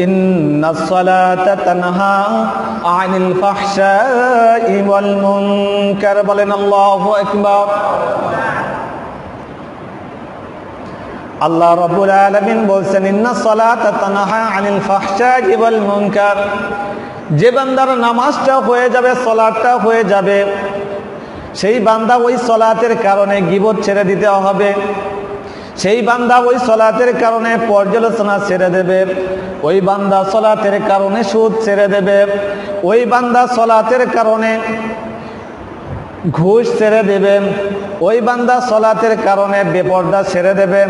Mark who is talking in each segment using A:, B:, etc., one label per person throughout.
A: ইন্নাস সালাতা তানহা আনিল ফাহশাই ওয়াল মুনকার। বলেন আল্লাহু আকবার। আল্লাহ রাব্বুল আলামিন বলছেন ইন্নাস সালাতা তানহা আনিল ফাহশাই ওয়াল মুনকার। যে বান্দার নামাজটা হয়ে যাবে, সালাতটা হয়ে যাবে, সেই বান্দা ওই সালাতের কারণে গীবত ছেড়ে দিতে হবে, সেই বান্দা ওই সালাতের কারণে পর্যালোচনা ছেড়ে দেবে, ওই বান্দা সালাতের কারণে সুদ ছেড়ে দেবে, ওই বান্দা সালাতের কারণে ঘুষ ছেড়ে দেবে, ওই বান্দা সালাতের কারণে বেপরদা ছেড়ে দেবে,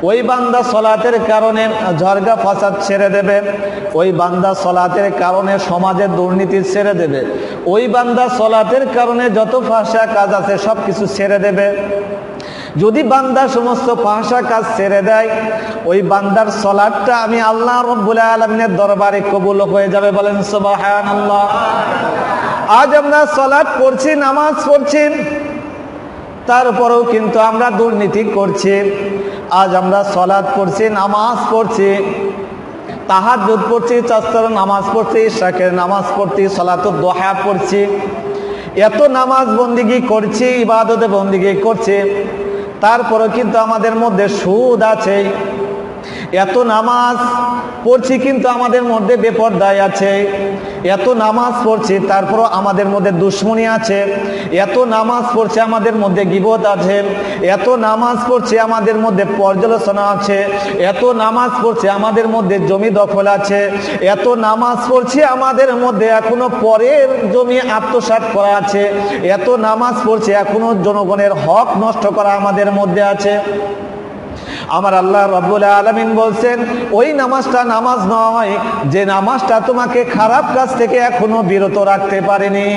A: ওই বান্দা সালাতের কারণে ঝগড়া ফাসাদ ছেড়ে দেবে, ওই বান্দা সালাতের কারণে সমাজের দুর্নীতি ছেড়ে দেবে, ওই বান্দা সালাতের কারণে যত ফাহশা কাজ আছে সব কিছু ছেড়ে দেবে। যদি বান্দা সমস্ত ফাহশা কাজ ছেড়ে দেয়, ওই বান্দার সালাতটা আমি আল্লাহ রাব্বুল আলামিনের দরবারে কবুল হয়ে যাবে। বলেন সুবহানাল্লাহ। আজ আমরা সালাত পড়ছি, নামাজ পড়ছি, তারপরেও কিন্তু আমরা দুর্নীতি করছি। আজ আমরা সালাত পড়ছি, নামাজ পড়ছি, তাহাজ্জুদ পড়ছি, চার নামাজ পড়ছি, ইশরাকের নামাজ পড়ছি, সালাতুদ দুহা পড়ছি, এত নামাজ বন্দিগি করছি, ইবাদতে বন্দিগি করছি, তারপরেও কিন্তু আমাদের মধ্যে সুদ আছে। এত নামাজ পড়ছি কিন্তু আমাদের মধ্যে বেপরদায় আছে। এত নামাজ পড়ছি তারপরও আমাদের মধ্যে দুশ্মনী আছে। এত নামাজ পড়ছে আমাদের মধ্যে গীবত আছে। এত নামাজ পড়ছে আমাদের মধ্যে পর্যালোচনা আছে। এত নামাজ পড়ছে আমাদের মধ্যে জমি দখল আছে। এত নামাজ পড়ছে আমাদের মধ্যে এখনো পরের জমি আত্মসাৎ করা আছে। এত নামাজ পড়ছে এখনো জনগণের হক নষ্ট করা আমাদের মধ্যে আছে। আমার আল্লাহ রাব্বুল আলামিন বলছেন ওই নামাজটা নামাজ নয় যে নামাজটা তোমাকে খারাপ কাজ থেকে এখনো বিরত রাখতে পারেনি।